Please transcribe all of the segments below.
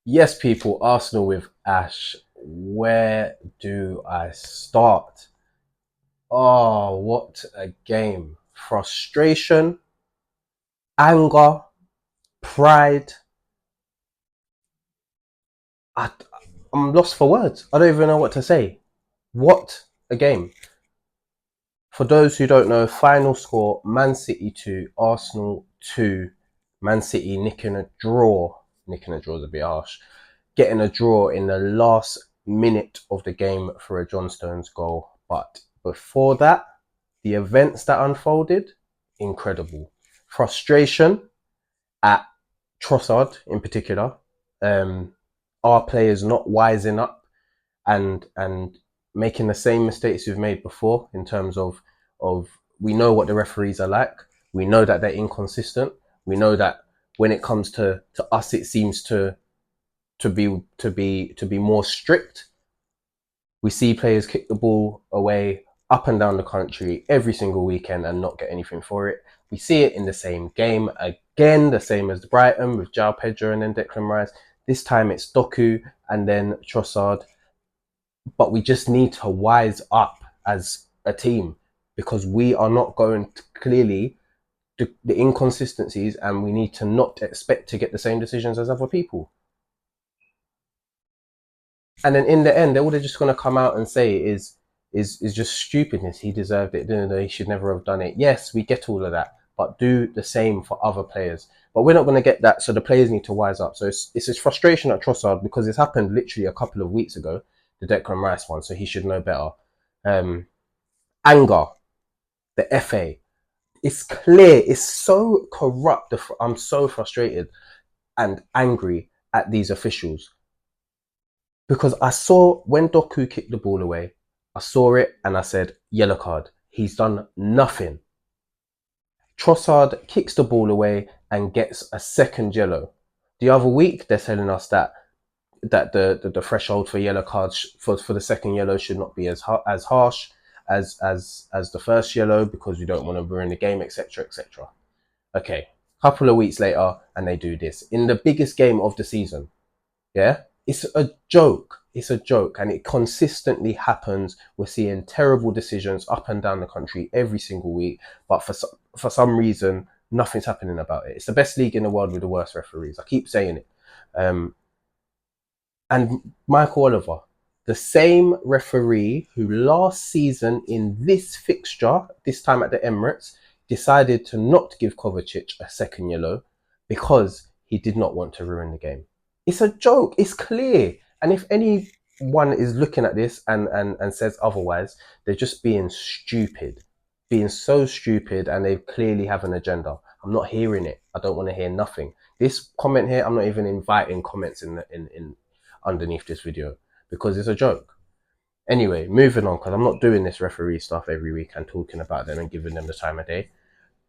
Yes, people, Arsenal with Ash. Where do I start? Oh, what a game. Frustration, anger, pride. I, I'm lost for words. I don't even know what to say. What a game. For those who don't know, final score Man City 2, Arsenal 2. Man City nicking a draw is a bit harsh, getting a draw in the last minute of the game for a John Stones goal. But before that, the events that unfolded, incredible. Frustration at Trossard in particular, um, our players not wising up and making the same mistakes we've made before in terms of we know what the referees are like. We know that they're inconsistent. We know that when it comes to us, it seems to be more strict. We see players kick the ball away up and down the country every single weekend and not get anything for it. We see it in the same game again, the same as the Brighton with João Pedro and then Declan Rice. This time it's Doku and then Trossard. But we just need to wise up as a team because we are not going to clearly the inconsistencies, and we need to not expect to get the same decisions as other people. And then in the end, all they're just going to come out and say is just stupidness. He deserved it. No, no, he should never have done it. Yes, we get all of that, but do the same for other players. But we're not going to get that, so the players need to wise up. So it's this frustration at Trossard because it's happened literally a couple of weeks ago, the Declan Rice one. So he should know better. Um, Anger, the FA. It's clear. It's so corrupt. I'm so frustrated and angry at these officials because I saw when Doku kicked the ball away, I saw it and I said, yellow card. He's done nothing. Trossard kicks the ball away and gets a second yellow. The other week, they're telling us that the threshold for yellow cards for the second yellow should not be as harsh as the first yellow because we don't want to ruin the game, etc., etc. Okay, couple of weeks later, and they do this in the biggest game of the season. Yeah, it's a joke. It's a joke, and it consistently happens. We're seeing terrible decisions up and down the country every single week, but for some reason, nothing's happening about it. It's the best league in the world with the worst referees. I keep saying it. And Michael Oliver, the same referee who last season in this fixture, this time at the Emirates, decided to not give Kovacic a second yellow because he did not want to ruin the game. It's a joke. It's clear. And if anyone is looking at this and says otherwise, they're just being stupid, being so stupid, and they clearly have an agenda. I'm not hearing it. I don't want to hear nothing. This comment here, I'm not even inviting comments in underneath this video because it's a joke. Anyway, moving on because I'm not doing this referee stuff every week and talking about them and giving them the time of day.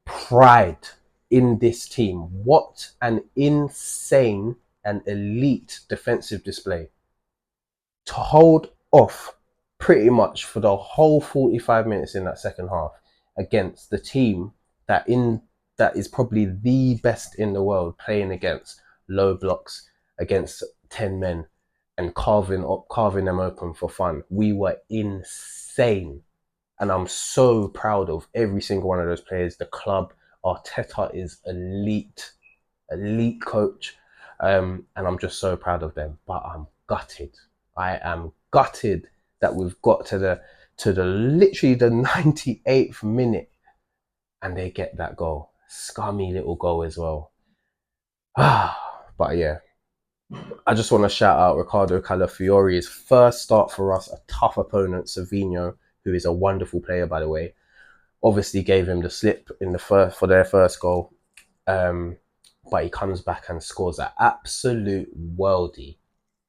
Pride in this team. What an insane and elite defensive display. To hold off pretty much for the whole 45 minutes in that second half against the team that is probably the best in the world playing against low blocks against 10 men and carving them open for fun. We were insane. And I'm so proud of every single one of those players. The club, Arteta is elite coach. And I'm just so proud of them. But I'm gutted. I am gutted that we've got to the literally the 98th minute and they get that goal. Scummy little goal as well. But yeah, I just want to shout out Ricardo Calafiori's first start for us, a tough opponent, Savinho, who is a wonderful player, by the way. Obviously gave him the slip in the first for their first goal. But he comes back and scores an absolute worldie.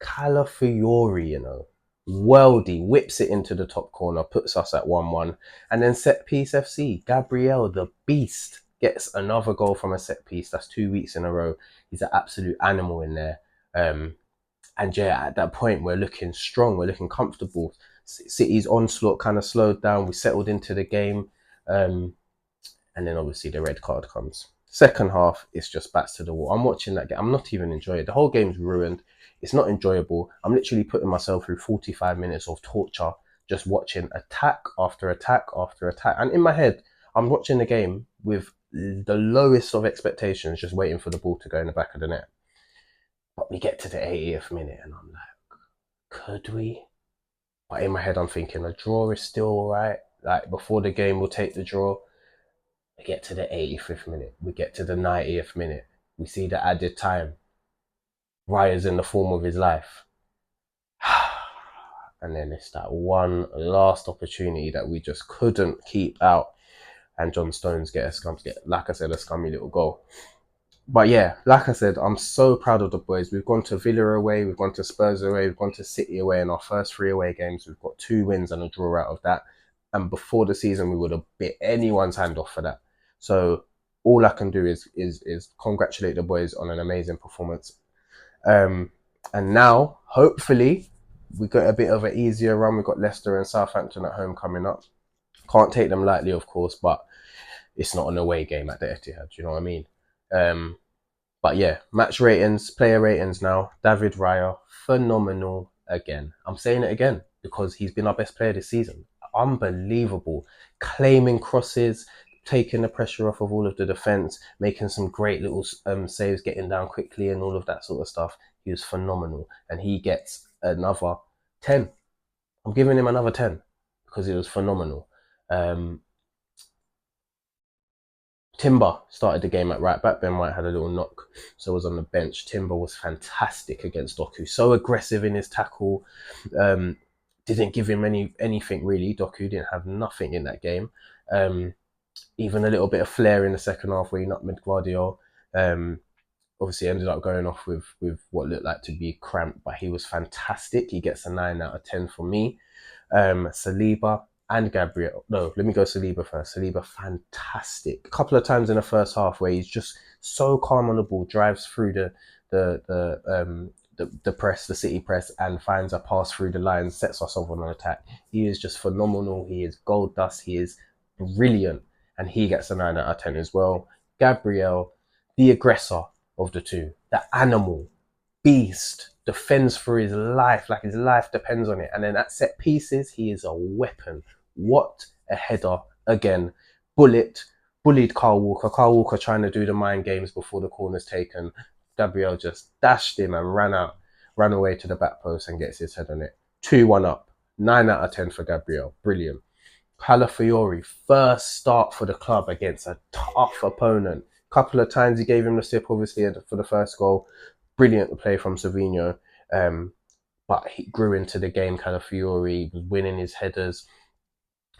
Calafiori, worldie, whips it into the top corner, puts us at 1-1. And then set piece FC, Gabriel, the beast, gets another goal from a set piece. That's 2 weeks in a row. He's an absolute animal in there. And yeah, at that point, we're looking strong, we're looking comfortable. City's onslaught kind of slowed down. We settled into the game. And then obviously the red card comes. Second half, it's just backs to the wall. I'm watching that game. I'm not even enjoying it. The whole game's ruined. It's not enjoyable. I'm literally putting myself through 45 minutes of torture just watching attack after attack after attack. And in my head, I'm watching the game with the lowest of expectations, just waiting for the ball to go in the back of the net. But we get to the 80th minute and I'm like, could we? But in my head, I'm thinking a draw is still all right. Like before the game, we'll take the draw. We get to the 85th minute. We get to the 90th minute. We see the added time. Raya's in the form of his life. And then it's that one last opportunity that we just couldn't keep out. And John Stones get, like I said, a scummy little goal. But yeah, like I said, I'm so proud of the boys. We've gone to Villa away, we've gone to Spurs away, we've gone to City away in our first 3 away games. We've got 2 wins and a draw out of that. And before the season, we would have bit anyone's hand off for that. So all I can do is congratulate the boys on an amazing performance. And now, hopefully, we got a bit of an easier run. We've got Leicester and Southampton at home coming up. Can't take them lightly, of course, but it's not an away game at the Etihad. Do you know what I mean? But yeah, match ratings, player ratings now. David Raya, phenomenal again. I'm saying it again because he's been our best player this season. Unbelievable. Claiming crosses, taking the pressure off of all of the defence, making some great little saves, getting down quickly and all of that sort of stuff. He was phenomenal. And he gets another 10. I'm giving him another 10 because it was phenomenal. Timber started the game at right back. Ben White had a little knock, so was on the bench. Timber was fantastic against Doku. So aggressive in his tackle. Didn't give him anything really. Doku didn't have nothing in that game. Even a little bit of flair in the second half where he nutmegged Guardiola. Obviously ended up going off with what looked like to be cramp, but he was fantastic. He gets a 9 out of 10 from me. Saliba and Gabriel. No, let me go Saliba first. Saliba, fantastic. A couple of times in the first half where he's just so calm on the ball, drives through the press, the City press, and finds a pass through the line, sets us off on an attack. He is just phenomenal. He is gold dust. He is brilliant, and he gets a 9 out of 10 as well. Gabriel, the aggressor of the two, the animal, beast, defends for his life, like his life depends on it. And then at set pieces, he is a weapon. What a header again. Bullied Carl Walker. Carl Walker trying to do the mind games before the corner's taken. Gabriel just dashed him and ran away to the back post and gets his head on it. 2-1 up. 9 out of 10 for Gabriel. Brilliant. Calafiori, first start for the club against a tough opponent. Couple of times he gave him the sip, obviously, for the first goal. Brilliant play from Savinho. But he grew into the game. Calafiori was winning his headers,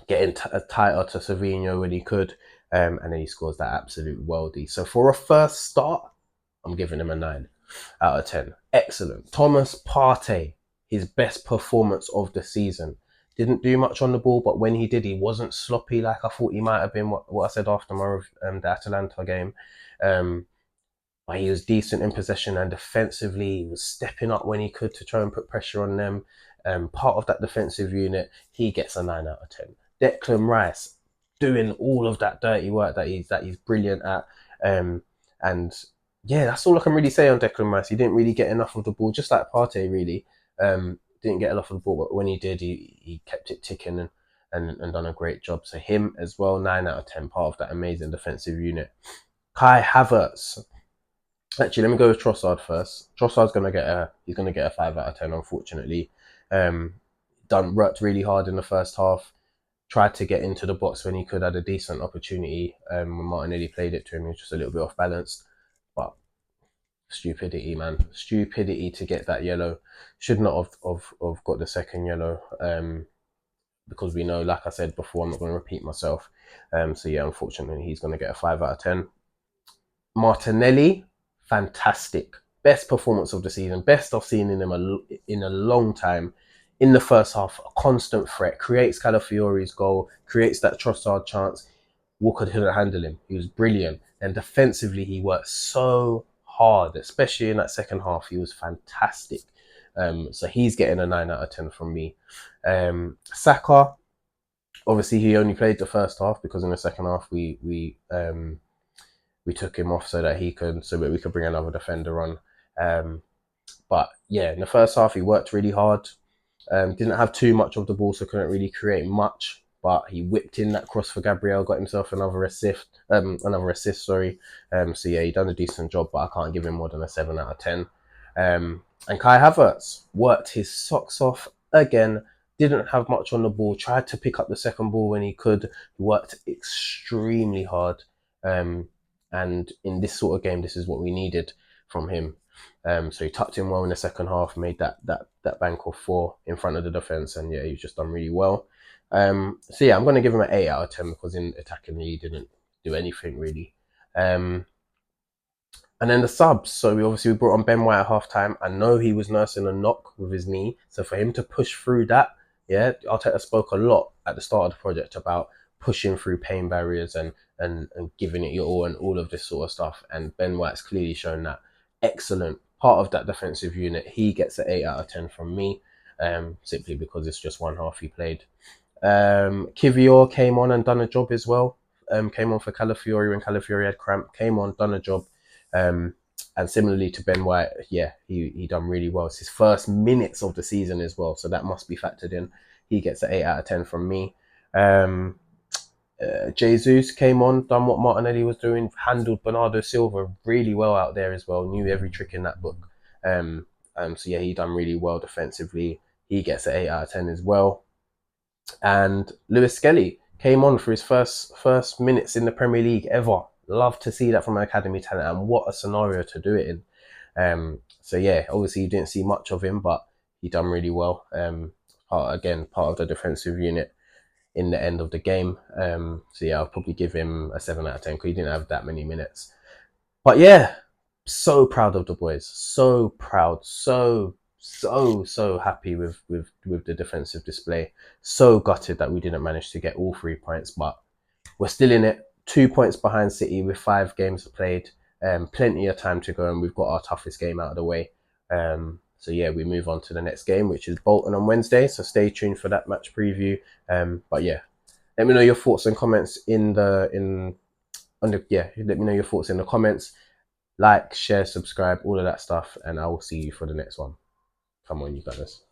getting tighter to Savinho when he could. And then he scores that absolute worldie. So for a first start, I'm giving him a 9 out of 10. Excellent. Thomas Partey, his best performance of the season. Didn't do much on the ball, but when he did, he wasn't sloppy like I thought he might have been, what I said after the Atalanta game. But he was decent in possession and defensively. He was stepping up when he could to try and put pressure on them. Part of that defensive unit, he gets a 9 out of 10. Declan Rice, doing all of that dirty work that he's brilliant at. And yeah, that's all I can really say on Declan Rice. He didn't really get enough of the ball, just like Partey really. Didn't get enough of the ball, but when he did, he kept it ticking and done a great job. So him as well, 9 out of 10, part of that amazing defensive unit. Kai Havertz. Actually, let me go with Trossard first. Trossard's gonna get a 5 out of 10, unfortunately. Worked really hard in the first half. Tried to get into the box when he could, had a decent opportunity. When Martinelli played it to him, he was just a little bit off balance. But stupidity, man. Stupidity to get that yellow. Should not have got the second yellow. Because we know, like I said before, I'm not going to repeat myself. So yeah, unfortunately, he's going to get a 5 out of 10. Martinelli, fantastic. Best performance of the season. Best I've seen in him in a long time. In the first half, a constant threat. Creates Calafiori's goal. Creates that Trossard chance. Walker couldn't handle him. He was brilliant. And defensively, he worked so hard, especially in that second half. He was fantastic. So he's getting a 9 out of 10 from me. Saka, obviously he only played the first half because in the second half we we took him off so that we could bring another defender on. But yeah, in the first half he worked really hard. Didn't have too much of the ball, so couldn't really create much. But he whipped in that cross for Gabriel, got himself another assist. Sorry. So yeah, he done a decent job, but I can't give him more than a 7 out of 10. And Kai Havertz worked his socks off again. Didn't have much on the ball. Tried to pick up the second ball when he could. Worked extremely hard. And in this sort of game, this is what we needed from him. So he tucked in well in the second half, made that bank of 4 in front of the defence, and yeah, he's just done really well. So yeah, I'm going to give him an 8 out of 10 because in attacking he didn't do anything really. And then the subs. So we brought on Ben White at half time. I know he was nursing a knock with his knee. So for him to push through that, yeah, Arteta spoke a lot at the start of the project about pushing through pain barriers and giving it your all and all of this sort of stuff. And Ben White's clearly shown that. Excellent. Part of that defensive unit. He gets an 8 out of 10 from me, simply because it's just one half he played. Kivior came on and done a job as well. Came on for Calafiori when Calafiori had cramp. Came on, done a job. And similarly to Ben White, yeah, he done really well. It's his first minutes of the season as well, so that must be factored in. He gets an 8 out of 10 from me. Jesus came on, done what Martinelli was doing, handled Bernardo Silva really well out there as well, knew every trick in that book. So yeah, he done really well defensively. He gets an 8 out of 10 as well. And Lewis Skelly came on for his first minutes in the Premier League ever. Love to see that from an academy talent, and what a scenario to do it in. So yeah, obviously you didn't see much of him, but he done really well. Part of the defensive unit in the end of the game. So yeah, I'll probably give him a 7 out of 10 because he didn't have that many minutes. But yeah, so proud of the boys. So proud. So happy with the defensive display. So gutted that we didn't manage to get all 3 points, but we're still in it. 2 points behind City with 5 games played. Plenty of time to go, and we've got our toughest game out of the way. So yeah, we move on to the next game, which is Bolton on Wednesday. So stay tuned for that match preview. But yeah, let me know your thoughts and comments let me know your thoughts in the comments. Like, share, subscribe, all of that stuff, and I will see you for the next one. Come on, you guys.